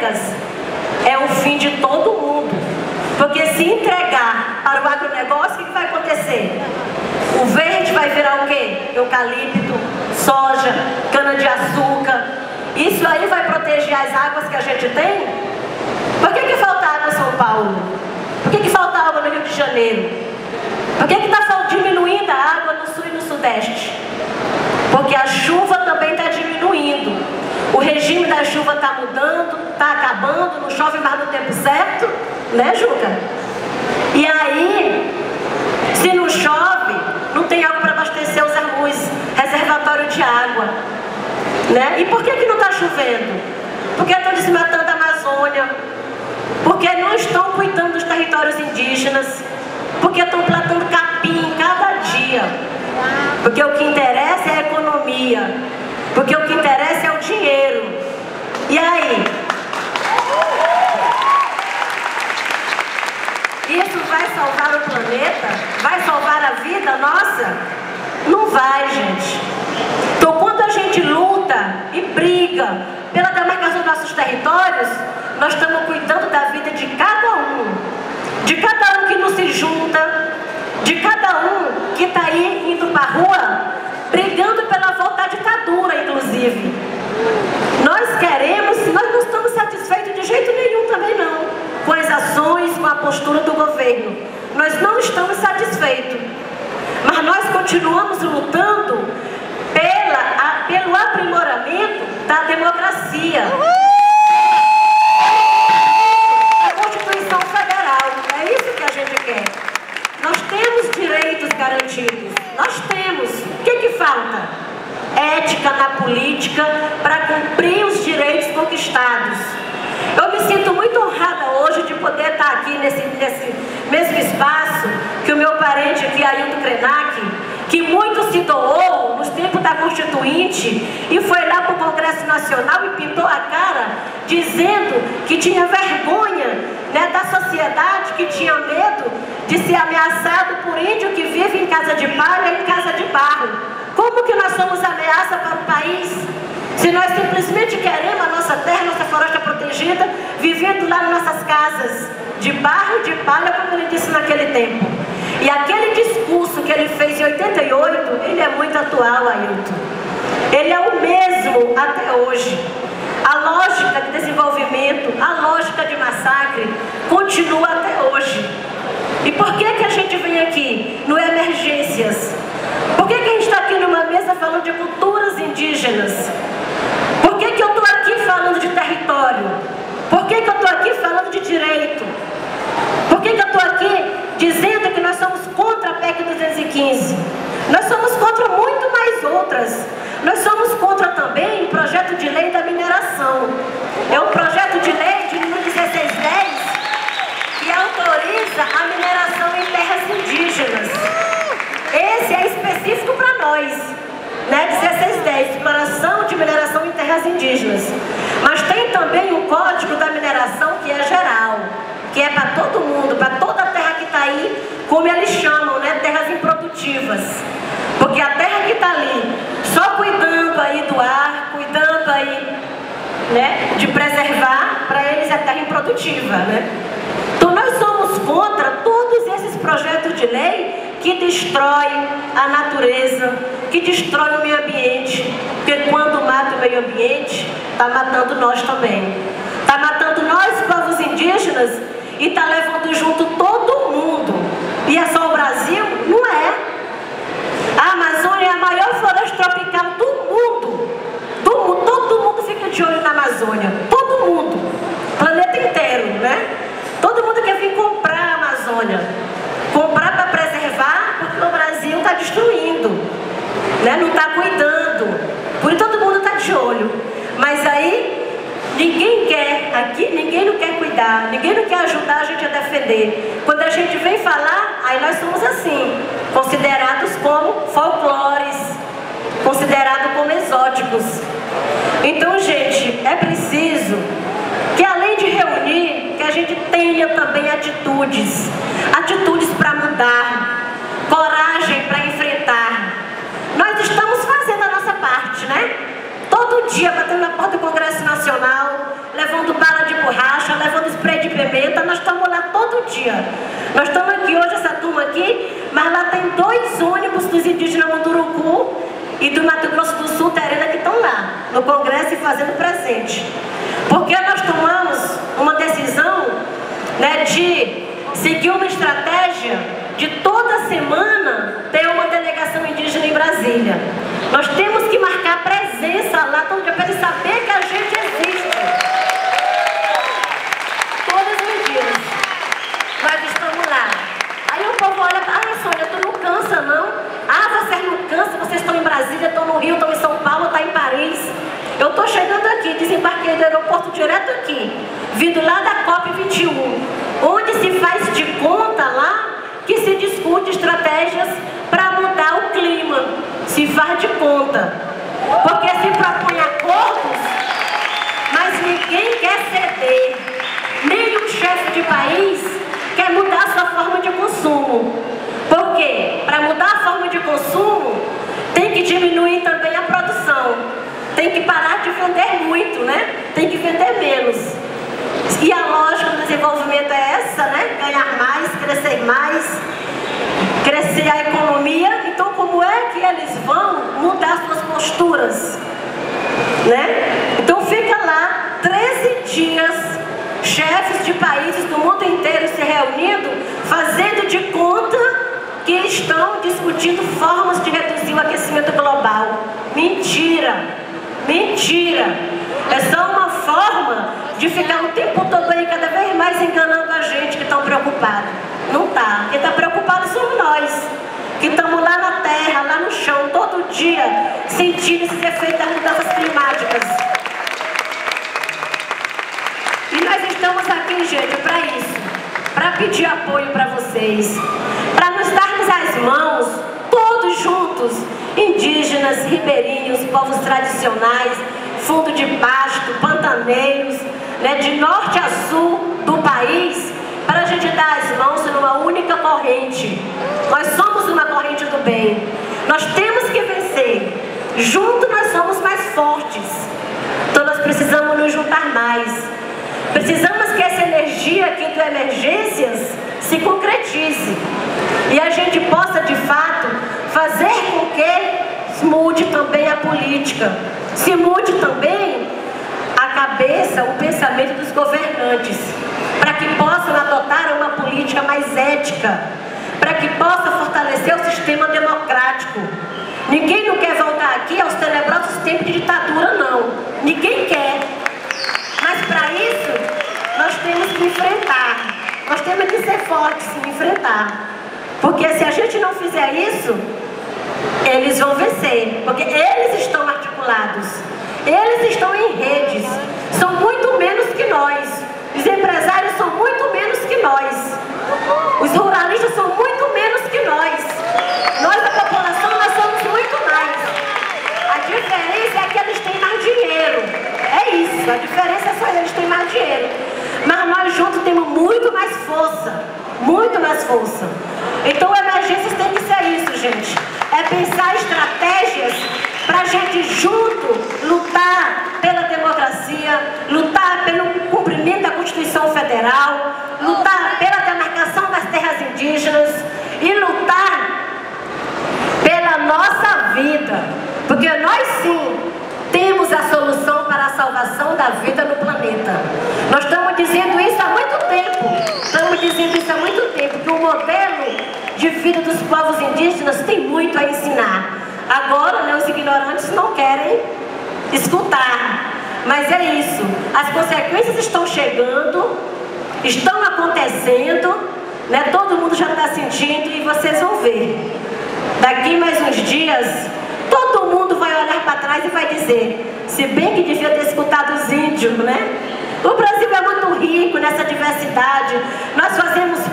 entregas é o fim de todo mundo. Porque se entregar para o agronegócio, o que vai acontecer? O verde vai virar o quê? Eucalipto, soja, cana-de-açúcar. Isso aí vai proteger as águas que a gente tem? Por que falta água em São Paulo? Por que falta água no Rio de Janeiro? Por que está diminuindo a água no sul e no sudeste? Porque a chuva também está diminuindo. O regime da chuva está mudando, está acabando, não chove mais no tempo certo, né, Juca? E aí, se não chove, não tem água para abastecer os reservatórios de água, né? E por que não está chovendo? Porque estão desmatando a Amazônia, porque não estão cuidando dos territórios indígenas, porque estão plantando capim cada dia. Porque o que interessa é a economia, porque o que interessa é o dinheiro. E aí? Isso vai salvar o planeta? Vai salvar a vida nossa? Não vai, gente. Então, quando a gente luta e briga pela demarcação dos nossos territórios, nós estamos cuidando da vida de cada um que não se junta, de cada um que está aí indo para a rua, brigando pela volta à ditadura, inclusive. Nós queremos, nós não estamos satisfeitos de jeito nenhum também não, com as ações, com a postura do governo. Nós não estamos satisfeitos, mas nós continuamos lutando pelo aprimoramento da democracia. A Constituição Federal, é isso que a gente quer. Nós temos direitos garantidos, nós temos. O que falta? Ética na política para cumprir os direitos conquistados. Eu me sinto muito honrada hoje de poder estar aqui nesse mesmo espaço que o meu parente aqui, Ailton Krenak, que muito se doou nos tempos da Constituinte e foi lá para o Congresso Nacional e pintou a cara dizendo que tinha vergonha, né, da sociedade, que tinha medo de ser ameaçado por índio que vive em casa de palha e em casa de barro. Como que nós somos ameaça para o país? Se nós simplesmente queremos a nossa terra, nossa floresta protegida, vivendo lá nas nossas casas de barro, de palha, como ele disse naquele tempo. E aquele discurso que ele fez em 88, ele é muito atual, Ailton. Ele é o mesmo até hoje. A lógica de desenvolvimento, a lógica de massacre, continua até hoje. E por que a gente vem aqui no Emergências? Por que a gente está aqui numa mesa falando de culturas indígenas? Por que eu estou aqui falando de território? Por que eu estou aqui falando de direito? Por que eu estou aqui dizendo que nós somos contra a PEC 215? Nós somos contra muito mais outras. Nós somos contra também o projeto de lei da mineração. É um projeto de lei de número 1610 que autoriza a mineração em terras indígenas. Esse é específico para nós, né? 1610, exploração de mineração em terras indígenas. Mas tem também o Código da Mineração, que é geral, que é para todo mundo, para toda a terra que está aí, como eles chamam, né? Terras improdutivas. Porque a terra que está ali, só cuidando aí do ar, cuidando aí, né, de preservar, para eles é terra improdutiva, né? Então nós somos contra todos esses projetos de lei que destroem a natureza, que destroem o meio ambiente, porque quando mata o meio ambiente, está matando nós também. Está matando nós, povos indígenas, e está levando junto todo mundo. E é só o Brasil? Não é. A Amazônia é a maior floresta tropical do mundo. Todo mundo fica de olho na Amazônia. Todo mundo. O planeta inteiro, né? Todo mundo quer vir comprar a Amazônia. Comprar para preservar, porque o Brasil está destruindo, né? Não está cuidando. Por isso todo mundo está de olho. Mas aí, ninguém quer, aqui ninguém não quer cuidar, ninguém não quer ajudar a gente a defender. Quando a gente vem falar, aí nós somos assim, considerados como folclores, considerados como exóticos. Então, gente, é preciso que além de reunir, que a gente tenha também atitudes para mudar, coragem para enfrentar. Nós estamos fazendo a nossa parte, né? Todo dia batendo na porta do Congresso Nacional, levando bala de dia. Nós estamos aqui hoje, essa turma aqui, mas lá tem 2 ônibus dos indígenas Munduruku e do Mato Grosso do Sul, Terena, que estão lá, no Congresso e fazendo presente. Porque nós tomamos uma decisão, né, de seguir uma estratégia de toda semana ter uma delegação indígena em Brasília. Nós temos que marcar presença lá todo dia para eles saberem que a gente existe. Todos os dias. Nós estamos lá. Aí o povo olha, Sônia, tu não cansa não? Vocês não cansam, vocês estão em Brasília, estão no Rio, estão em São Paulo, estão em Paris. Eu estou chegando aqui, desembarquei do aeroporto direto aqui, vindo lá da COP21, onde se faz de conta lá que se discute estratégias para mudar o clima. Se faz de conta. Porque se propõe acordos, mas ninguém quer ceder. Nenhum chefe de país quer mudar a sua forma de consumo. Por quê? Para mudar a forma de consumo, tem que diminuir também a produção. Tem que parar de vender muito, né? Tem que vender menos. E a lógica do desenvolvimento é essa, né? Ganhar mais, crescer a economia. Então, como é que eles vão mudar suas posturas, né? Então, fica lá 13 dias, chefes de países do mundo inteiro se reunindo, fazendo de conta que estão discutindo formas de reduzir o aquecimento global. Mentira! Mentira! É só uma forma de ficar o tempo todo aí cada vez mais enganando a gente que estão preocupados. Não tá. Quem está preocupado somos nós, que estamos lá na terra, lá no chão, todo dia, sentindo esses efeitos das mudanças climáticas. E nós estamos aqui, gente, para isso. Para pedir apoio para vocês. Para nos darmos as mãos, todos juntos, indígenas, ribeirinhos, povos tradicionais, fundo de pasto, pantaneiros, né, de norte a sul do país, para a gente dar as mãos numa única corrente. Nós somos uma corrente do bem. Nós temos que vencer. Juntos nós somos mais fortes. Então nós precisamos nos juntar mais. Precisamos que essa energia aqui do Emergências se concretize. E a gente possa, de fato, fazer com que mude também a política. Se mude também a cabeça, o pensamento dos governantes, para que possam adotar uma política mais ética, para que possa fortalecer o sistema democrático. Ninguém não quer voltar aqui aos tenebrosos tempos de ditadura, não. Ninguém quer. Mas para isso, nós temos que enfrentar. Nós temos que ser fortes e enfrentar. Porque se a gente não fizer isso, eles vão vencer. Porque eles estão articulados. Eles estão em redes. São muito menos que nós. Os empresários são muito menos que nós. Os ruralistas são muito menos que nós. Nós, a população, nós somos muito mais. A diferença é que eles têm mais dinheiro. É isso. A diferença é só eles têm mais dinheiro. Mas nós juntos temos muito mais força. Muito mais força. Então, Emergências tem que ser isso, gente. É pensar estratégias para a gente junto lutar pela democracia, lutar pelo cumprimento da Constituição Federal, lutar pela demarcação das terras indígenas e lutar pela nossa vida. Porque nós sim temos a solução para a salvação da vida no planeta. Nós estamos dizendo isso há muito tempo. Estamos dizendo isso há muito tempo, que o modelo de vida dos povos indígenas tem muito a ensinar. Agora, né, os ignorantes não querem escutar. Mas é isso. As consequências estão chegando, estão acontecendo, né, todo mundo já está sentindo e vocês vão ver. Daqui mais uns dias, todo mundo vai olhar para trás e vai dizer, se bem que devia ter escutado os índios, né? O Brasil é muito rico nessa diversidade. Nós fazemos